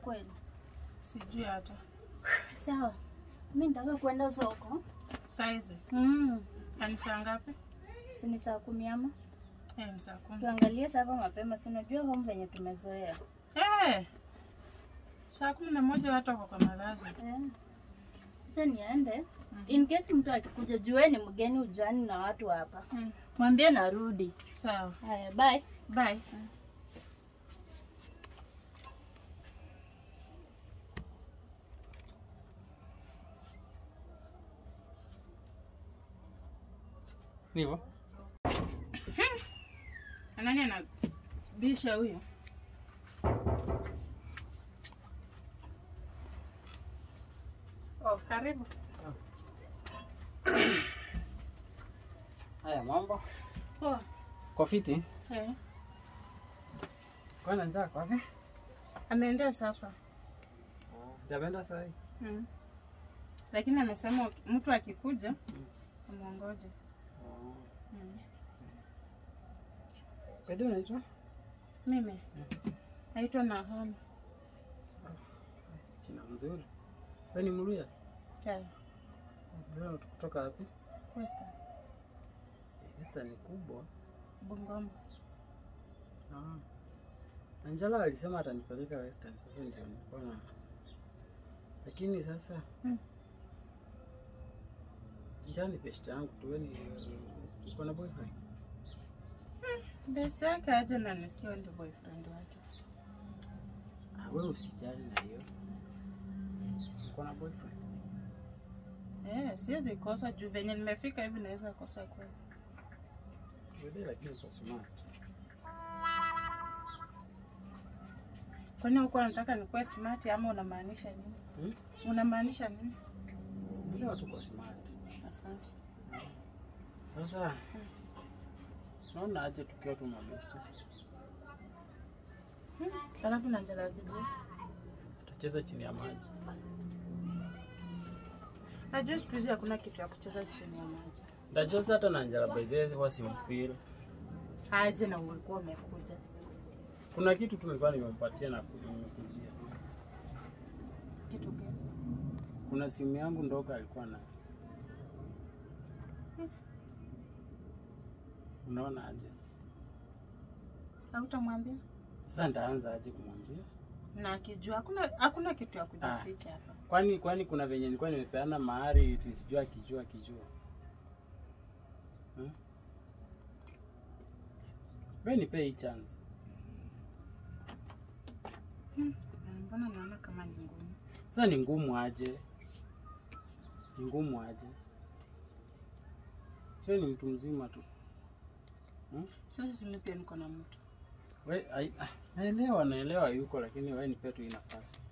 kweli? Sijui hata. Sawa. Mimi nataka kwenda soko. Saizi? Ni saa ngapi? Si ni saa 10 ama? Ni saa 10. Tuangalie sasa mapema, si unajua home venye tumezoea. Saa 11 watu wako kwa malazi. Acha niende. In case mtu akikuja jueni mgeni ujuani na watu hapa. Mwambie narudi. Sawa. Haya, bye. Bye. Nivo? Nani anabisha huyo? Karibu. Haya, mambo? Poa. Kwa fiti? Kwa njaa kwapi? Ameendea sasa. Hajapenda saa hii? Lakini amesema mtu akikuja amuongoje. Kadi unaitwa? Mimi? Naitwa Naomi. Jina mzuri. Wewe ni Mluya? Leo kutoka wapi? Western. Western ni kubwa. Bungoma. Angela alisema atanipeleka Western, sasa ndio nilikuwa na. Lakini sasa njani best yangu tu ni uko na boyfriend? Best yake aje na nisikie ndio boyfriend wake. Wewe usijali na hiyo. Uko na boyfriend? Siwezi kosa juu venye nimefika hivi naweza kosa kweli. Wewe lakini uko smart. Kwani uko unataka nikuwe smart ama unamaanisha nini? Unamaanisha nini? Sisi watu kwa smart. Asante. Sasa naona aje tukiwa tu mabesti. Alafu na Angela video. Tutacheza chini ya maji. Najua siku hizi hakuna kitu ya kucheza chini ya maji. Ndajua hata na Angela by the way huwa simfeel. Aje na ulikuwa umekuja. Kuna kitu tumekuwa nimempatia na nimekujia. Kitu gani? Kuna simu yangu ndogo alikuwa nayo. Unaona aje? Hautamwambia? Sasa nitaanza aje kumwambia? Na akijua hakuna kitu ya kujificha hapa. Kwani kuna venye nilikuwa nimepeana mahari sijui akijua. Wewe nipe hii chance. Mbona naona kama ni ngumu? Sasa ni ngumu aje? Sio ni mtu mzima tu. Sasa si pia niko na mtu. Wewe naelewa yuko lakini wewe nipe tu nafasi.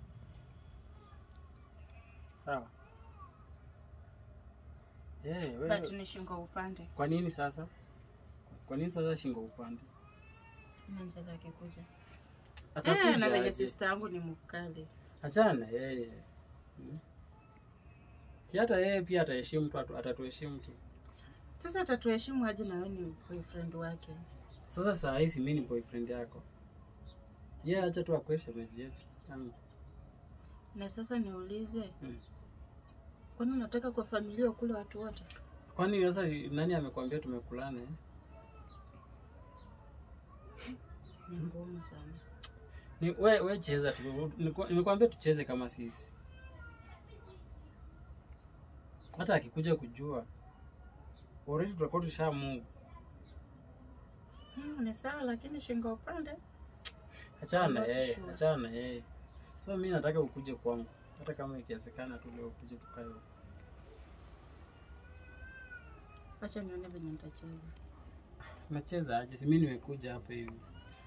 Sawa? Wewe. But ni shingo upande. Kwa nini sasa? Shingo upande? Angela akikuja. Atakuja. Na venye sister yangu ni mkali. Achana yeye. Hata yeye pia ataheshimu tu, atatuheshimu tu. Sasa atatuheshimu aje na wewe ni boyfriend wake? Sasa saa hii mimi ni boyfriend yako. Acha tu akweshe meji yetu. Na sasa niulize. Kwani unataka kwa familia kule watu wote? Kwani sasa nani amekwambia tumekulana? Ni ngumu sana. Ni wewe cheza tu. Nimekwambia tucheze kama sisi. Hata akikuja kujua already tutakuwa tushamungu. Ni sawa lakini shingo upande. Achana yeye. So mimi nataka ukuje kwangu. Hata kama ikiwezekana tu leo ukuje tukae huko. Acha nione venye nitacheza. Unacheza aje? Si mimi nimekuja hapa hivi.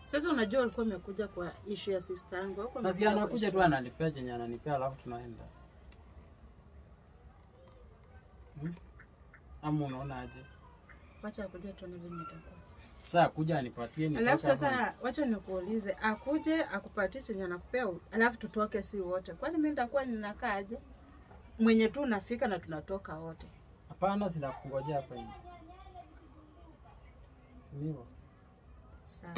Sasa unajua ulikuwa umekuja kwa issue ya sister yangu huko. Na si anakuja tu analipia chenye ananipea alafu tunaenda. Ama unaona aje? Wacha akuje tuone venye itakuwa. Sasa kuja anipatie ni. Alafu sasa wacha nikuulize, akuje akupatie chenye anakupea alafu tutoke si wote. Kwani mimi nitakuwa ninakaa aje? Mwenye tu unafika na tunatoka wote. Hapana, sina kungojea hapa nje. Si ndivyo? Sawa.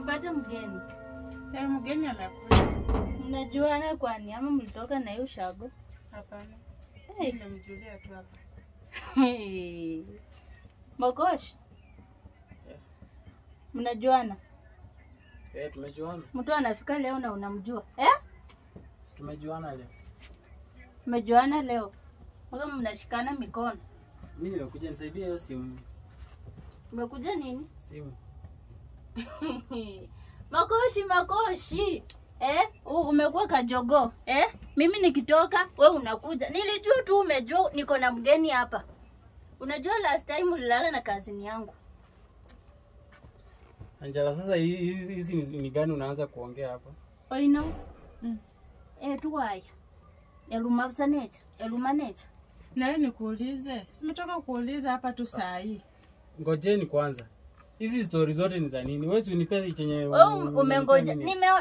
Umepata mgeni? Mgeni amekuja. Mnajuana kwani ama mlitoka na hiyo shago? Hapana. Hey. Nimemjulia tu hapa. Hey. Makosh. Mnajuana? Tumejuana. Mtu anafika leo na unamjua? Tumejuana leo. Mmejuana leo. Mbona mnashikana mikono? Mimi nimekuja nisaidie hiyo simu. Umekuja nini? Simu. Makoshi. Umekuwa kajogo. Mimi nikitoka, we unakuja. Nilijua tu umejua niko na mgeni hapa. Unajua last time ulilala na kazini yangu. Angela, sasa hizi ni gani unaanza kuongea hapa? Oino. Tuwaya. Elumanecha. Na wewe nikuulize. Simetoka kuuliza hapa tu saa hii. Ngojeni kwanza. Hizi story zote ni za nini? Wewe unipe chenye umengoja.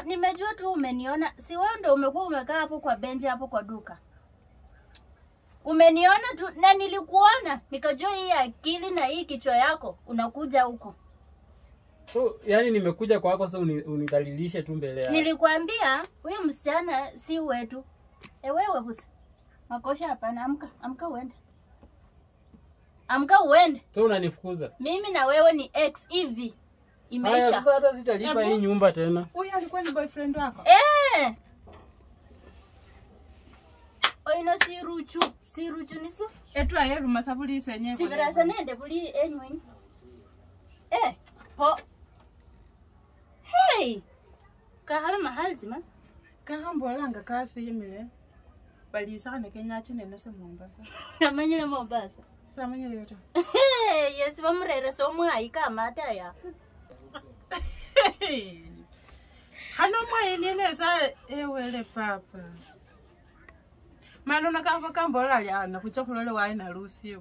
Nimejua tu umeniona. Si wewe ndio umekuwa umekaa hapo kwa benchi hapo kwa duka. Umeniona tu na nilikuona. Nikajua hii akili na hii kichwa yako unakuja huko. So, yani nimekuja kwako sasa unidhalilishe tu mbele yako. Nilikwambia huyu msichana si wetu. Wewe busi. Makosha hapana, amka uende. Amka uende. So unanifukuza. Mimi na wewe ni ex hivi. Imeisha. Haya sasa hata sitalipa hii nyumba tena. Huyu alikuwa ni boyfriend wako? Oino si ruchu niso. Etu ayeru masabuli senye. Sibirasa nende buli enyweni. Po. Hey. Kahala mahali sima. Kahambolanga kasi yimile. Bali sana Kenya chine nose Mombasa. Amanyile Mombasa. Samanyile yote. Yes, bamurere so mwai kamata ya. Hano mwai nesa ewele papa. Mano nakava kambola ya na kuchokulole wae na Lucy.